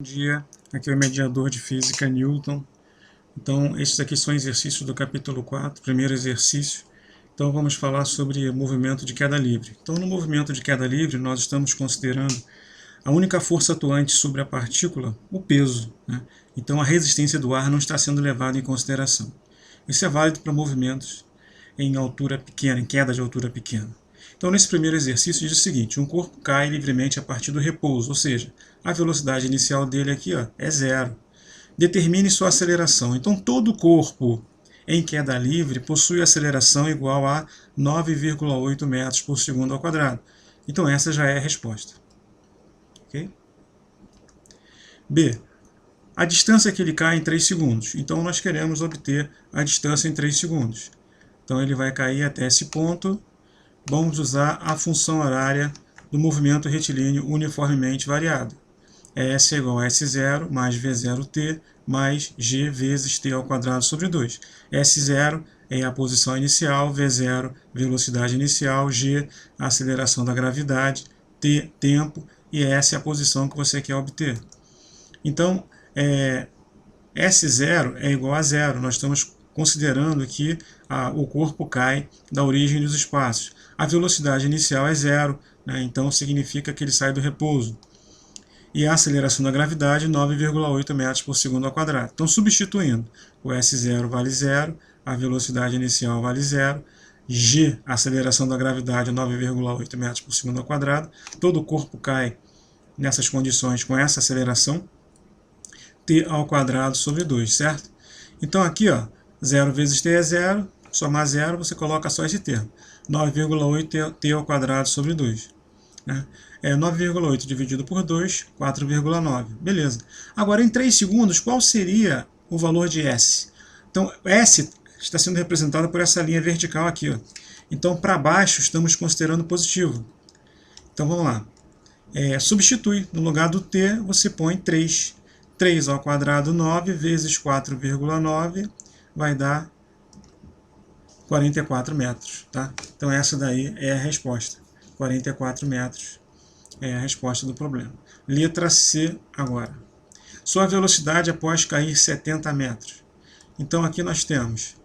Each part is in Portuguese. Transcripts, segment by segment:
Bom dia, aqui é o mediador de física Newton. Então, estes aqui são exercícios do capítulo 4, primeiro exercício. Então, vamos falar sobre movimento de queda livre. Então, no movimento de queda livre, nós estamos considerando a única força atuante sobre a partícula, o peso, né? Então, a resistência do ar não está sendo levada em consideração. Isso é válido para movimentos em altura pequena, em queda de altura pequena. Então, nesse primeiro exercício, diz o seguinte: um corpo cai livremente a partir do repouso, ou seja, a velocidade inicial dele aqui é zero. Determine sua aceleração. Então, todo corpo em queda livre possui aceleração igual a 9,8 metros por segundo ao quadrado. Então, essa já é a resposta. Okay? B. A distância que ele cai em 3 segundos. Então, nós queremos obter a distância em 3 segundos. Então, ele vai cair até esse ponto. Vamos usar a função horária do movimento retilíneo uniformemente variado. S é igual a S0 mais V0t mais G vezes t ao quadrado sobre 2. S0 é a posição inicial, V0 velocidade inicial, G a aceleração da gravidade, t tempo e S é a posição que você quer obter. Então, S0 é igual a zero. Nós estamos considerando que o corpo cai da origem dos espaços. A velocidade inicial é zero, né? Então significa que ele sai do repouso. E a aceleração da gravidade, 9,8 metros por segundo ao quadrado. Então, substituindo, o S0 vale zero, a velocidade inicial vale zero, G, a aceleração da gravidade, 9,8 metros por segundo ao quadrado. Todo o corpo cai nessas condições com essa aceleração, t ao quadrado sobre 2, certo? Então, aqui, 0 vezes t é zero, somar zero, você coloca só esse termo. 9,8 t ao quadrado sobre 2. Né? 9,8 dividido por 2, 4,9. Beleza. Agora, em 3 segundos, qual seria o valor de S? Então, S está sendo representado por essa linha vertical aqui. Então, para baixo, estamos considerando positivo. Então, vamos lá. Substitui. No lugar do t, você põe 3. 3 ao quadrado, 9, vezes 4,9, vai dar 44 metros. Tá? Então, essa daí é a resposta. 44 metros é a resposta do problema. Letra C agora. Sua velocidade após cair 70 metros. Então, aqui nós temos...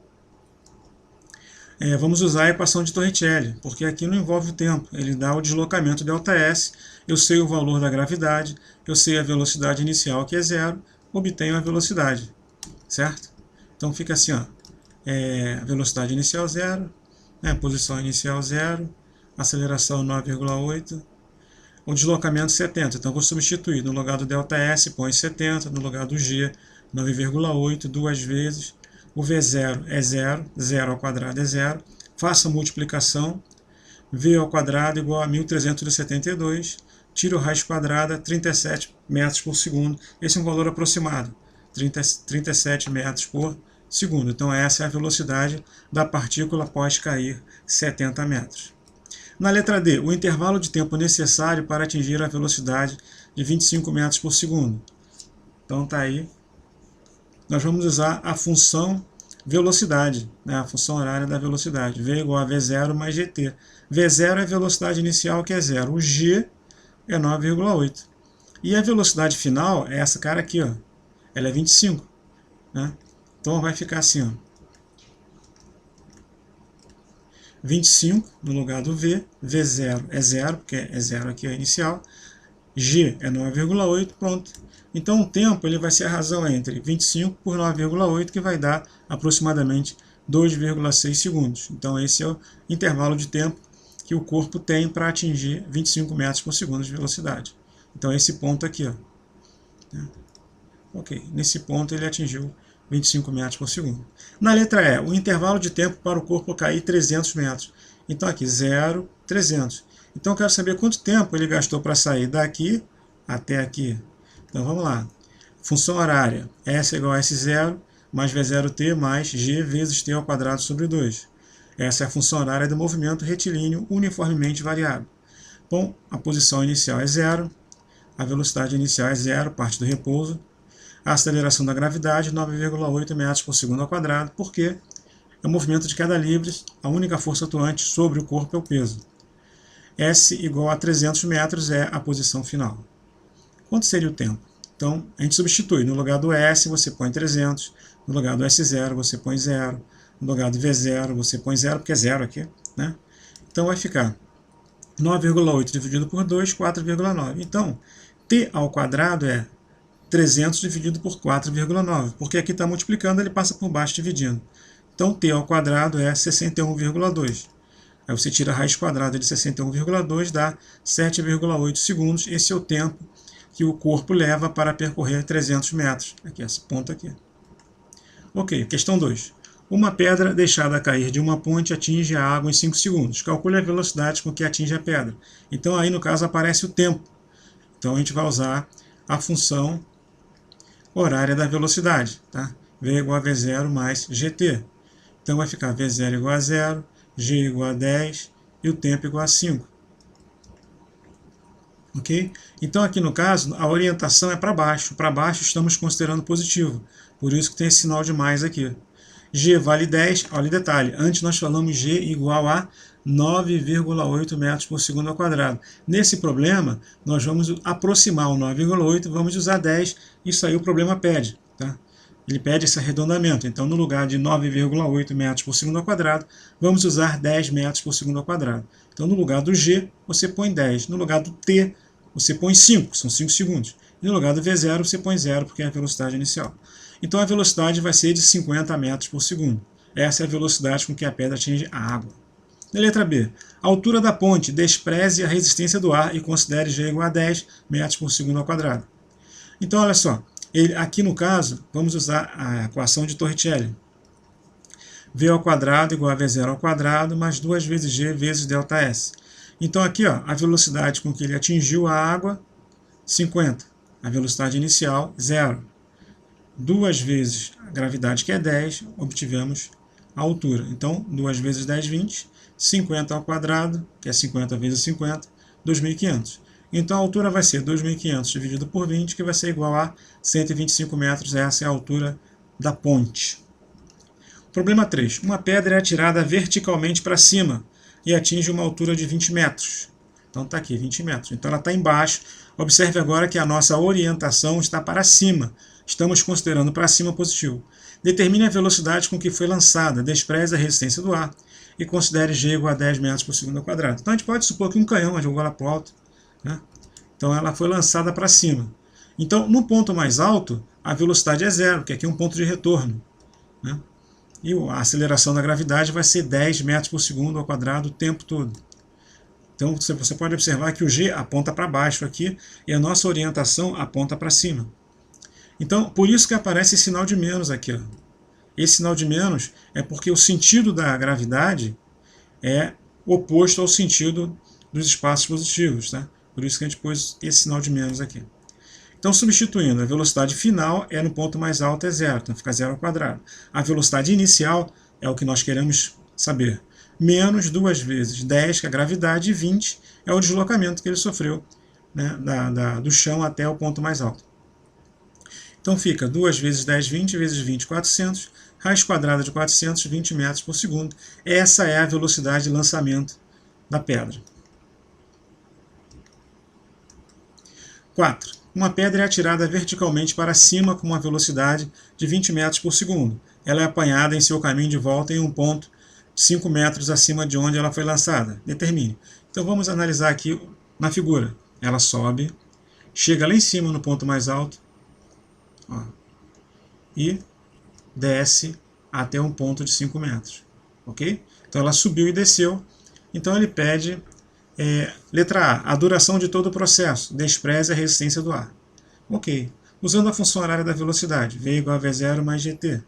vamos usar a equação de Torricelli, porque aqui não envolve o tempo. Ele dá o deslocamento ΔS, eu sei o valor da gravidade, eu sei a velocidade inicial, que é zero, obtenho a velocidade. Certo? Então, fica assim, velocidade inicial zero, posição inicial zero, aceleração 9,8, o deslocamento 70. Então, vou substituir. No lugar do ΔS, põe 70. No lugar do G, 9,8, duas vezes. O V0 é zero. Zero ao quadrado é zero. Faça a multiplicação. V ao quadrado igual a 1.372. Tira o raiz quadrada, 37 metros por segundo. Esse é um valor aproximado. 37 metros por segundo. Então, essa é a velocidade da partícula após cair 70 metros. Na letra D, o intervalo de tempo necessário para atingir a velocidade de 25 metros por segundo. Então, está aí. Nós vamos usar a função velocidade, né? A função horária da velocidade. V igual a V0 mais GT. V0 é a velocidade inicial, que é zero. O G é 9,8. E a velocidade final é essa cara aqui, ela é 25. Né? Então, vai ficar assim, 25 no lugar do V, V0 é zero, porque é zero aqui a inicial, G é 9,8, pronto. Então o tempo ele vai ser a razão entre 25 por 9,8, que vai dar aproximadamente 2,6 segundos. Então esse é o intervalo de tempo que o corpo tem para atingir 25 metros por segundo de velocidade. Então esse ponto aqui, Ok, nesse ponto ele atingiu 25 metros por segundo. Na letra E, o intervalo de tempo para o corpo cair 300 metros. Então aqui, 0, 300. Então eu quero saber quanto tempo ele gastou para sair daqui até aqui. Então vamos lá. Função horária, S é igual a S0 mais V0t mais G vezes t ao quadrado sobre 2. Essa é a função horária do movimento retilíneo uniformemente variável. Bom, a posição inicial é zero, a velocidade inicial é zero, parte do repouso. A aceleração da gravidade, 9,8 metros por segundo ao quadrado, porque é um movimento de queda livre, a única força atuante sobre o corpo é o peso. S igual a 300 metros é a posição final. Quanto seria o tempo? Então, a gente substitui. No lugar do S, você põe 300. No lugar do S0, você põe 0. No lugar do V0, você põe 0, porque é 0 aqui, né? Então, vai ficar 9,8 dividido por 2, 4,9. Então, t ao quadrado é 300 dividido por 4,9, porque aqui está multiplicando, ele passa por baixo dividindo. Então, t ao quadrado é 61,2. Aí você tira a raiz quadrada de 61,2, dá 7,8 segundos. Esse é o tempo que o corpo leva para percorrer 300 metros. Aqui, esse ponto aqui. Ok, questão 2. Uma pedra deixada cair de uma ponte atinge a água em 5 segundos. Calcule a velocidade com que atinge a pedra. Então, aí no caso aparece o tempo. Então, a gente vai usar a função horária da velocidade. Tá? V igual a V0 mais GT. Então, vai ficar V0 igual a 0, G igual a 10 e o tempo igual a 5. Ok? Então, aqui no caso, a orientação é para baixo. Para baixo estamos considerando positivo. Por isso que tem esse sinal de mais aqui. G vale 10. Olha o detalhe. Antes nós falamos G igual a 9,8 metros por segundo ao quadrado. Nesse problema, nós vamos aproximar o 9,8, vamos usar 10. Isso aí o problema pede. Tá? Ele pede esse arredondamento. Então, no lugar de 9,8 metros por segundo ao quadrado, vamos usar 10 metros por segundo ao quadrado. Então, no lugar do G, você põe 10. No lugar do T, você põe 5, são 5 segundos. E no lugar do V0, você põe 0, porque é a velocidade inicial. Então, a velocidade vai ser de 50 metros por segundo. Essa é a velocidade com que a pedra atinge a água. Na letra B, a altura da ponte, despreze a resistência do ar e considere G igual a 10 metros por segundo ao quadrado. Então, olha só. Aqui no caso, vamos usar a equação de Torricelli. V ao quadrado igual a V0 ao quadrado mais 2 vezes G vezes ΔS. Então aqui, ó, a velocidade com que ele atingiu a água, 50. A velocidade inicial, 0. 2 vezes a gravidade, que é 10, obtivemos a altura. Então, 2 vezes 10, 20. 50 ao quadrado, que é 50 vezes 50, 2.500. Então a altura vai ser 2.500 dividido por 20, que vai ser igual a 125 metros. Essa é a altura da ponte. Problema 3. Uma pedra é atirada verticalmente para cima e atinge uma altura de 20 metros. Então está aqui, 20 metros. Então ela está embaixo. Observe agora que a nossa orientação está para cima. Estamos considerando para cima positivo. Determine a velocidade com que foi lançada, despreze a resistência do ar e considere G igual a 10 metros por segundo ao quadrado. Então a gente pode supor que um canhão jogou ela para o alto. Né? Então ela foi lançada para cima. Então no ponto mais alto, a velocidade é 0, que aqui é um ponto de retorno. Né? E a aceleração da gravidade vai ser 10 metros por segundo ao quadrado o tempo todo. Então você pode observar que o G aponta para baixo aqui e a nossa orientação aponta para cima. Então, por isso que aparece esse sinal de menos aqui. Ó. Esse sinal de menos é porque o sentido da gravidade é oposto ao sentido dos espaços positivos. Tá? Por isso que a gente pôs esse sinal de menos aqui. Então, substituindo, a velocidade final é no ponto mais alto, é 0, então fica 0 ao quadrado. A velocidade inicial é o que nós queremos saber. Menos 2 vezes 10, que é a gravidade, e 20 é o deslocamento que ele sofreu, né, do chão até o ponto mais alto. Então fica 2 vezes 10, 20, vezes 20, 400, raiz quadrada de 400, 20 metros por segundo. Essa é a velocidade de lançamento da pedra. 4. Uma pedra é atirada verticalmente para cima com uma velocidade de 20 metros por segundo. Ela é apanhada em seu caminho de volta em um ponto 5 metros acima de onde ela foi lançada. Determine. Então vamos analisar aqui na figura. Ela sobe, chega lá em cima no ponto mais alto, ó, e desce até um ponto de 5 metros. Ok? Então ela subiu e desceu. Então ele pede, letra A, a duração de todo o processo, despreze a resistência do ar. Ok. Usando a função horária da velocidade, V igual a V0 mais GT.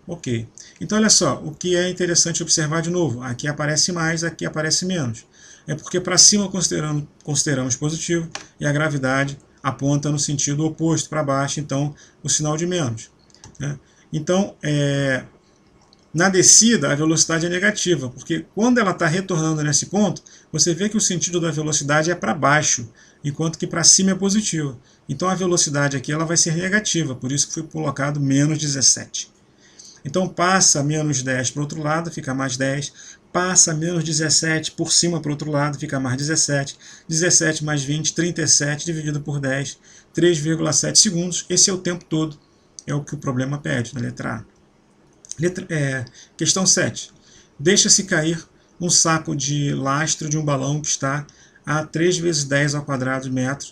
Ok. Então, olha só, o que é interessante observar de novo. Aqui aparece mais, aqui aparece menos. É porque para cima consideramos positivo e a gravidade aponta no sentido oposto, para baixo, então o sinal de menos. Né? Então, na descida, a velocidade é negativa, porque quando ela está retornando nesse ponto, você vê que o sentido da velocidade é para baixo, enquanto que para cima é positivo. Então, a velocidade aqui ela vai ser negativa, por isso que foi colocado menos 17. Então passa menos 10 para o outro lado, fica mais 10, passa menos 17 por cima para o outro lado, fica mais 17. 17 mais 20, 37, dividido por 10, 3,7 segundos. Esse é o tempo todo, é o que o problema pede, na letra A. Questão 7. Deixa-se cair um saco de lastro de um balão que está a 3 vezes 10 ao quadrado metro,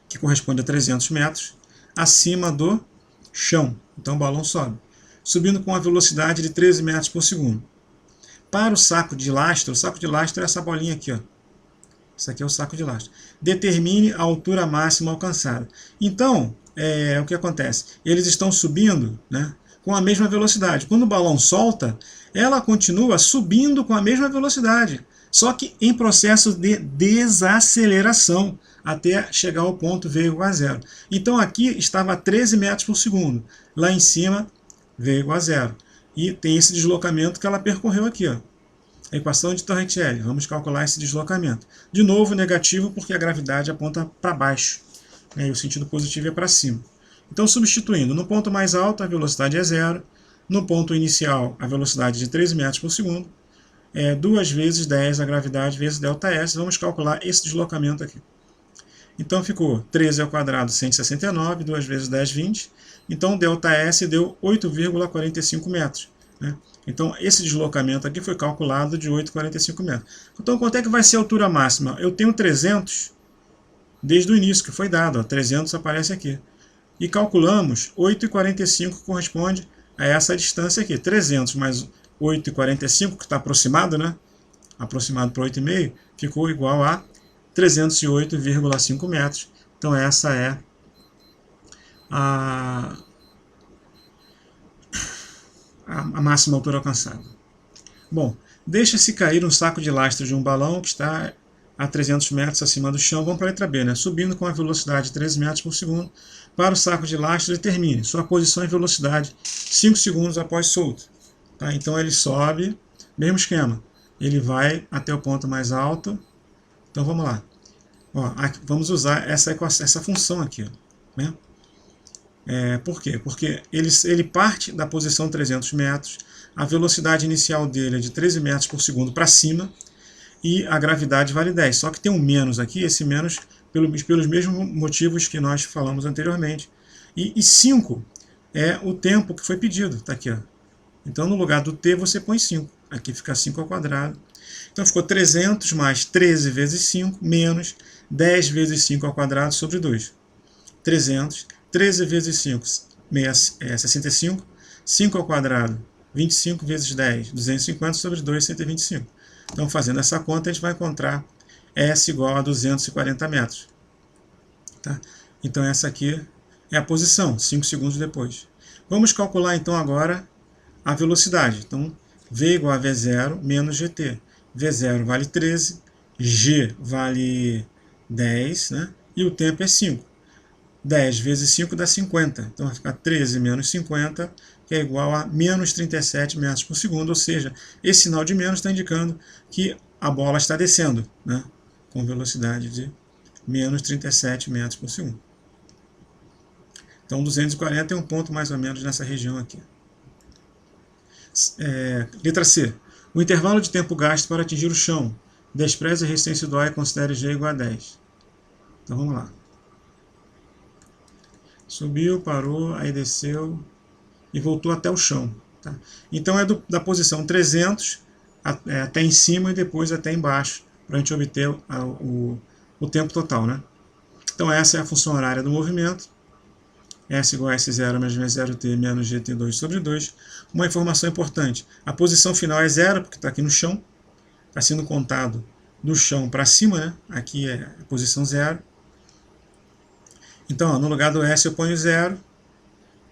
que corresponde a 300 metros, acima do chão. Então o balão sobe, subindo com a velocidade de 13 metros por segundo. Para o saco de lastro é essa bolinha aqui, ó. Isso aqui é o saco de lastro. Determine a altura máxima alcançada. Então, o que acontece? Eles estão subindo, né, com a mesma velocidade. Quando o balão solta, ela continua subindo com a mesma velocidade, só que em processo de desaceleração, até chegar ao ponto V igual a zero. Então aqui estava a 13 metros por segundo. Lá em cima, V igual a zero. E tem esse deslocamento que ela percorreu aqui, ó. A equação de Torricelli. Vamos calcular esse deslocamento. De novo, negativo, porque a gravidade aponta para baixo, né, e o sentido positivo é para cima. Então, substituindo, no ponto mais alto a velocidade é zero, no ponto inicial a velocidade de 13 metros por segundo, 2 vezes 10 a gravidade vezes ΔS. Vamos calcular esse deslocamento aqui. Então ficou 13 ao quadrado 169, 2 vezes 10, 20. Então ΔS deu 8,45 metros. Né? Então esse deslocamento aqui foi calculado de 8,45 metros. Então quanto é que vai ser a altura máxima? Eu tenho 300 desde o início, que foi dado. Ó, 300 aparece aqui. E calculamos 8,45 corresponde a essa distância aqui. 300 mais 8,45, que está aproximado, né? Aproximado para 8,5, ficou igual a 308,5 metros. Então essa é a máxima altura alcançada. Bom, deixa-se cair um saco de lastro de um balão que está a 300 metros acima do chão. Vamos para a letra B, né? Subindo com a velocidade de 13 metros por segundo para o saco de lastro, determine sua posição e velocidade 5 segundos após solto. Tá? Então ele sobe, mesmo esquema, ele vai até o ponto mais alto. Então vamos lá. Ó, aqui, vamos usar essa função aqui. Ó, né? Por quê? Porque ele parte da posição 300 metros, a velocidade inicial dele é de 13 metros por segundo para cima, e a gravidade vale 10. Só que tem um menos aqui, esse menos pelos mesmos motivos que nós falamos anteriormente. E 5 é o tempo que foi pedido. Está aqui, ó. Então no lugar do t você põe 5. Aqui fica 5 ao quadrado. Então ficou 300 mais 13 vezes 5 menos 10 vezes 5 ao quadrado sobre 2. 300, 13 vezes 5 é 65, 5 ao quadrado, 25 vezes 10, 250 sobre 2, 125. Então fazendo essa conta a gente vai encontrar S igual a 240 metros. Tá? Então essa aqui é a posição, 5 segundos depois. Vamos calcular então agora a velocidade. Então V igual a V0 menos GT. V0 vale 13, G vale 10, né? E o tempo é 5. 10 vezes 5 dá 50. Então vai ficar 13 menos 50, que é igual a menos 37 metros por segundo. Ou seja, esse sinal de menos está indicando que a bola está descendo, né? Com velocidade de menos 37 metros por segundo. Então 240 é um ponto mais ou menos nessa região aqui. Letra C. O intervalo de tempo gasto para atingir o chão. Despreze a resistência do ar e considere G igual a 10. Então vamos lá. Subiu, parou, aí desceu e voltou até o chão. Tá? Então é da posição 300 até em cima e depois até embaixo, para a gente obter o tempo total. Né? Então essa é a função horária do movimento. S igual a S0 menos V0t menos GT2 sobre 2. Uma informação importante, a posição final é 0, porque está aqui no chão. Está sendo contado do chão para cima, né? Aqui é a posição 0. Então, ó, no lugar do S eu ponho 0.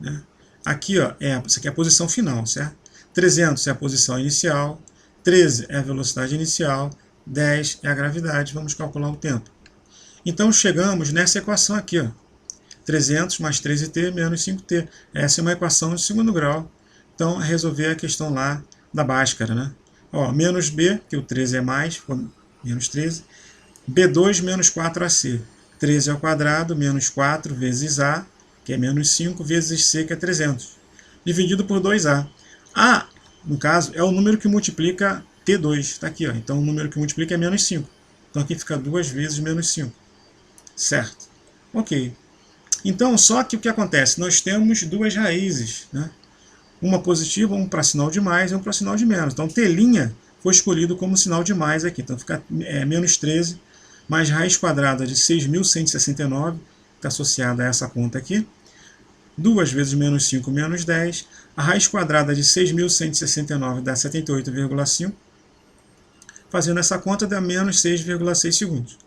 Né? Aqui, ó, isso aqui é a posição final, certo? 300 é a posição inicial, 13 é a velocidade inicial, 10 é a gravidade. Vamos calcular o tempo. Então, chegamos nessa equação aqui, ó. 300 mais 13t menos 5t. Essa é uma equação de segundo grau. Então, é resolver a questão lá da Bhaskara, né? Ó, menos b, que o 13 é mais, ficou menos 13. B2 menos 4ac. 13 ao quadrado menos 4 vezes a, que é menos 5, vezes c, que é 300. Dividido por 2a. A, no caso, é o número que multiplica T2, está aqui, ó. Então o número que multiplica é menos 5. Então aqui fica 2 vezes menos 5. Certo? Ok. Então, só que o que acontece? Nós temos duas raízes, né? Uma positiva, um para sinal de mais e um para sinal de menos. Então, T' foi escolhido como sinal de mais aqui. Então, fica menos 13 mais raiz quadrada de 6.169, está associada a essa conta aqui. 2 vezes menos 5, menos 10. A raiz quadrada de 6.169 dá 78,5. Fazendo essa conta, dá menos 6,6 segundos.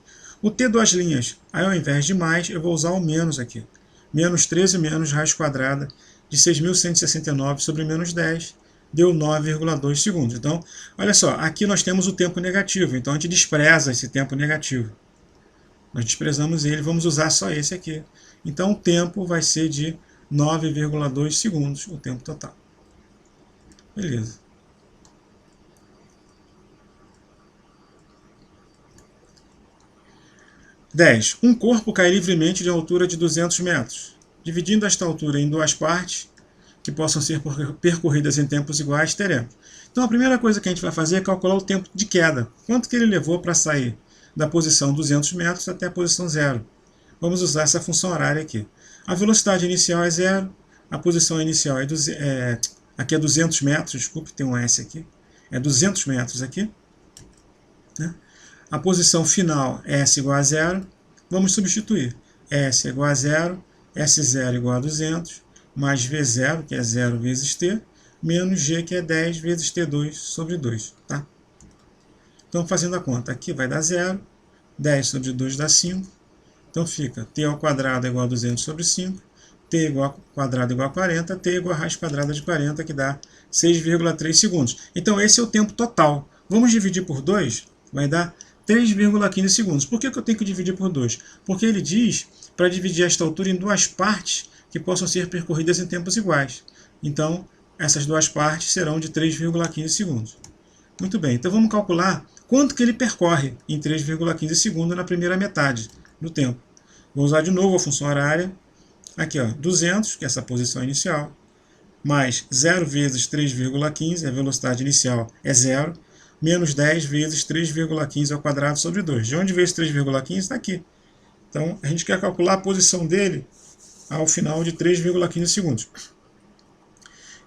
O T2', aí ao invés de mais, eu vou usar o menos aqui. Menos 13 menos raiz quadrada de 6.169 sobre menos 10, deu 9,2 segundos. Então, olha só, aqui nós temos o tempo negativo, então a gente despreza esse tempo negativo. Nós desprezamos ele, vamos usar só esse aqui. Então o tempo vai ser de 9,2 segundos, o tempo total. Beleza. Um corpo cai livremente de altura de 200 metros. Dividindo esta altura em duas partes, que possam ser percorridas em tempos iguais, teremos. Então a primeira coisa que a gente vai fazer é calcular o tempo de queda. Quanto que ele levou para sair da posição 200 metros até a posição 0. Vamos usar essa função horária aqui. A velocidade inicial é 0, a posição inicial aqui é 200 metros, desculpe, tem um S aqui. É 200 metros aqui. Né? A posição final é S igual a 0. Vamos substituir. S é igual a 0, S0 igual a 200, mais V0, que é 0 vezes T, menos G, que é 10 vezes T2 sobre 2. Tá? Então, fazendo a conta, aqui vai dar 0, 10 sobre 2 dá 5. Então fica T ao quadrado igual a 200 sobre 5, T igual ao quadrado igual a 40, T igual a raiz quadrada de 40, que dá 6,3 segundos. Então esse é o tempo total. Vamos dividir por 2, vai dar 3,15 segundos. Por que eu tenho que dividir por 2? Porque ele diz para dividir esta altura em duas partes que possam ser percorridas em tempos iguais. Então, essas duas partes serão de 3,15 segundos. Muito bem, então vamos calcular quanto que ele percorre em 3,15 segundos na primeira metade do tempo. Vou usar de novo a função horária. Aqui, ó, 200, que é essa posição inicial, mais 0 vezes 3,15, a velocidade inicial é 0, menos 10 vezes 3,15 ao quadrado sobre 2. De onde veio esse 3,15? Está aqui. Então, a gente quer calcular a posição dele ao final de 3,15 segundos.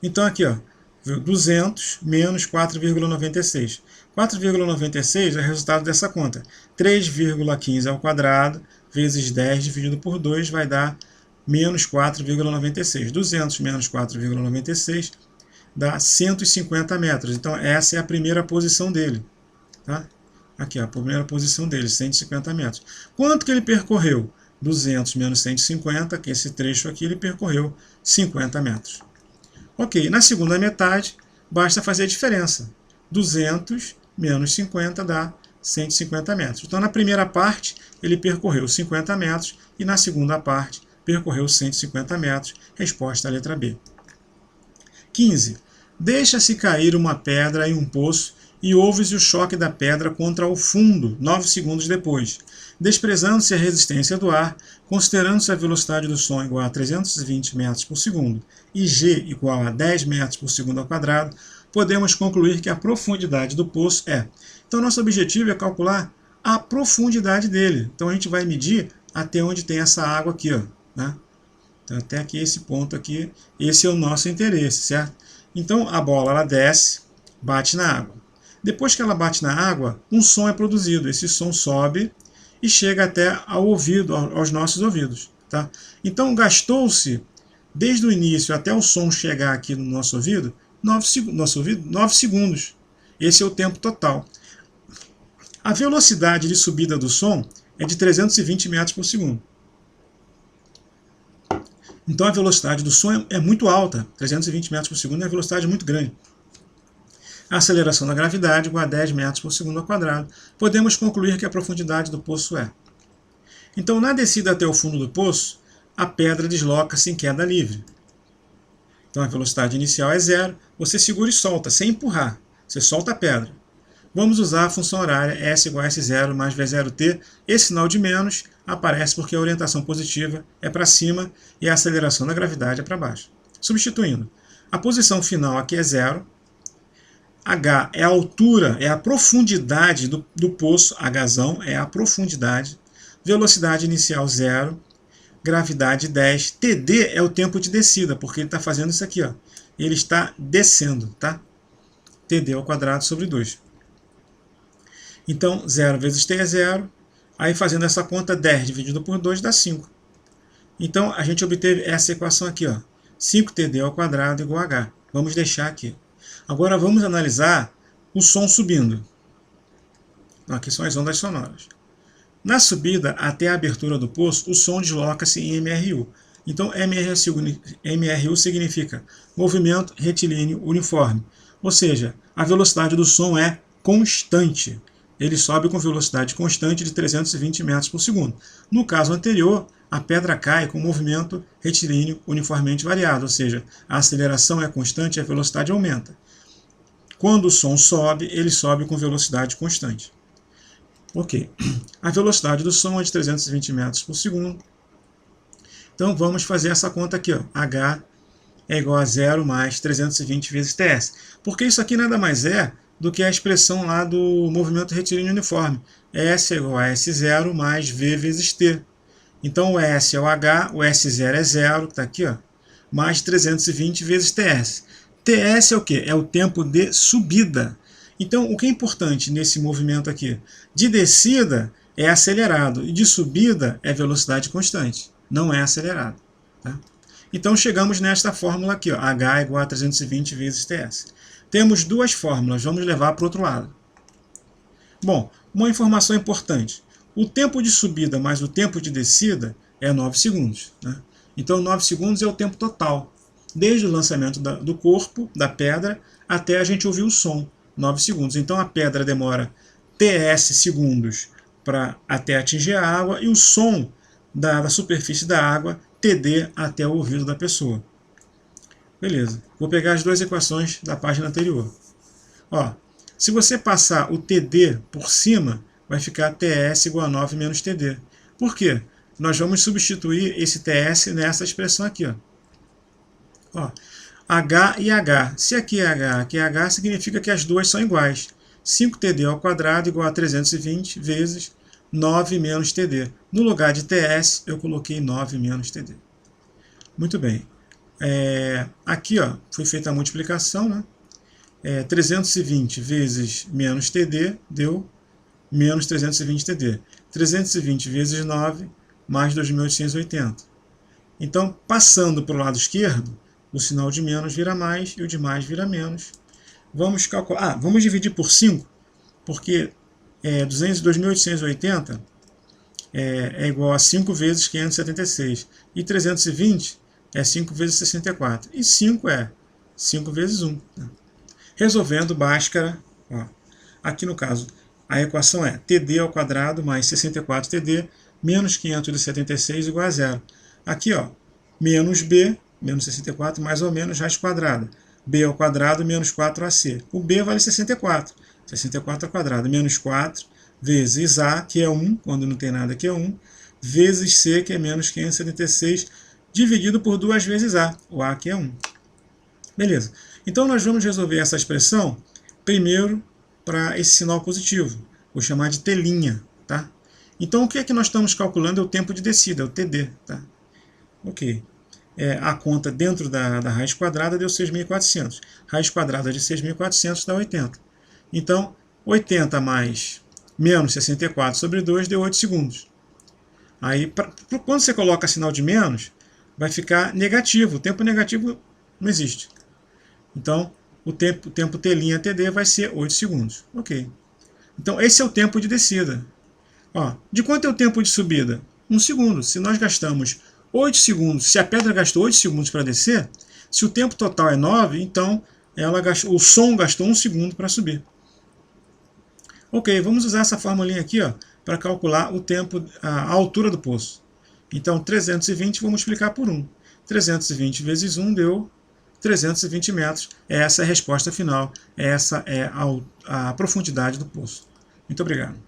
Então, aqui, ó, 200 menos 4,96. 4,96 é o resultado dessa conta. 3,15 ao quadrado vezes 10 dividido por 2 vai dar menos 4,96. 200 menos 4,96 dá 150 metros. Então, essa é a primeira posição dele. Tá? Aqui, ó, a primeira posição dele, 150 metros. Quanto que ele percorreu? 200 menos 150, que esse trecho aqui ele percorreu 50 metros. Ok, na segunda metade, basta fazer a diferença. 200 menos 50 dá 150 metros. Então, na primeira parte, ele percorreu 50 metros e na segunda parte, percorreu 150 metros. Resposta à letra B. 15. Deixa-se cair uma pedra em um poço e ouve-se o choque da pedra contra o fundo 9 segundos depois. Desprezando-se a resistência do ar, considerando-se a velocidade do som igual a 320 metros por segundo e g igual a 10 metros por segundo ao quadrado, podemos concluir que a profundidade do poço é. Então, nosso objetivo é calcular a profundidade dele. Então, a gente vai medir até onde tem essa água aqui, ó, né? Então, até aqui, esse ponto aqui, esse é o nosso interesse, certo? Então, a bola ela desce, bate na água. Depois que ela bate na água, um som é produzido. Esse som sobe e chega até ao ouvido, aos nossos ouvidos. Tá? Então, gastou-se, desde o início até o som chegar aqui no nosso ouvido, 9 segundos. Esse é o tempo total. A velocidade de subida do som é de 320 metros por segundo. Então, a velocidade do som é muito alta. 320 metros por segundo é uma velocidade muito grande. A aceleração da gravidade igual a 10 metros por segundo ao quadrado. Podemos concluir que a profundidade do poço é. Então, na descida até o fundo do poço, a pedra desloca-se em queda livre. Então, a velocidade inicial é 0. Você segura e solta, sem empurrar. Você solta a pedra. Vamos usar a função horária S igual a S0 mais V0t. Esse sinal de menos aparece porque a orientação positiva é para cima e a aceleração da gravidade é para baixo. Substituindo, a posição final aqui é 0. H é a altura, é a profundidade do poço, Hzão é a profundidade, velocidade inicial 0, gravidade 10, TD é o tempo de descida, porque ele está fazendo isso aqui, ó. Ele está descendo, tá? TD ao quadrado sobre 2. Então, 0 vezes T é 0, aí fazendo essa conta, 10 dividido por 2 dá 5. Então, a gente obteve essa equação aqui, ó, 5TD ao quadrado igual a H. Vamos deixar aqui. Agora vamos analisar o som subindo. Aqui são as ondas sonoras. Na subida até a abertura do poço, o som desloca-se em MRU. Então, MRU significa movimento retilíneo uniforme. Ou seja, a velocidade do som é constante. Ele sobe com velocidade constante de 320 metros por segundo. No caso anterior, a pedra cai com movimento retilíneo uniformemente variado, ou seja, a aceleração é constante e a velocidade aumenta. Quando o som sobe, ele sobe com velocidade constante. Ok, a velocidade do som é de 320 metros por segundo. Então vamos fazer essa conta aqui, ó. H é igual a 0 mais 320 vezes TS. Porque isso aqui nada mais é do que a expressão lá do movimento retilíneo uniforme. S é igual a S0 mais V vezes T. Então o S é o H, o S0 é 0, que está aqui, ó, mais 320 vezes TS. TS é o quê? É o tempo de subida. Então o que é importante nesse movimento aqui? De descida é acelerado e de subida é velocidade constante, não é acelerado. Tá? Então chegamos nesta fórmula aqui, ó, H é igual a 320 vezes TS. Temos duas fórmulas, vamos levar para o outro lado. Bom, uma informação importante. O tempo de subida mais o tempo de descida é 9 segundos. Né? Então 9 segundos é o tempo total, desde o lançamento do corpo, da pedra, até a gente ouvir o som, 9 segundos. Então a pedra demora TS segundos até atingir a água e o som da superfície da água, TD, até o ouvido da pessoa. Beleza, vou pegar as duas equações da página anterior. Ó, se você passar o TD por cima, vai ficar TS igual a 9 menos TD. Por quê? Nós vamos substituir esse TS nessa expressão aqui. Ó, H e H. Se aqui é H, aqui é H, significa que as duas são iguais. 5TD ao quadrado igual a 320 vezes 9 menos TD. No lugar de TS, eu coloquei 9 menos TD. Muito bem. Aqui ó, foi feita a multiplicação, né? 320 vezes menos TD deu menos 320 TD. 320 vezes 9, mais 2.880. Então, passando para o lado esquerdo, o sinal de menos vira mais e o de mais vira menos. Vamos calcular. Vamos dividir por 5, porque 2.880 é igual a 5 vezes 576. E 320 é 5 vezes 64. E 5 é 5 vezes 1. Né? Resolvendo Bhaskara, ó, aqui no caso, a equação é TD ao quadrado mais 64TD menos 576 igual a 0. Aqui, ó, menos B, menos 64, mais ou menos raiz quadrada. B ao quadrado menos 4AC. O B vale 64. 64 ao quadrado menos 4 vezes A, que é 1, quando não tem nada que é 1, vezes C, que é menos 576, dividido por 2 vezes A, o A que é 1. Beleza. Então nós vamos resolver essa expressão primeiro para esse sinal positivo. Vou chamar de telinha. Tá? Então o que é que nós estamos calculando é o tempo de descida, é o TD. Tá? Ok. A conta dentro da raiz quadrada deu 6.400. Raiz quadrada de 6.400 dá 80. Então 80 mais menos 64 sobre 2 deu 8 segundos. Aí, quando você coloca sinal de menos, vai ficar negativo. O tempo negativo não existe. Então, o tempo T' TD vai ser 8 segundos. Ok. Então, esse é o tempo de descida. Ó, de quanto é o tempo de subida? 1 segundo. Se nós gastamos 8 segundos, se a pedra gastou 8 segundos para descer, se o tempo total é 9, então o som gastou 1 segundo para subir. Ok, vamos usar essa formulinha aqui para calcular o tempo, a altura do poço. Então, 320 vou multiplicar por 1. 320 vezes 1 deu 320 metros. Essa é a resposta final. Essa é a profundidade do poço. Muito obrigado.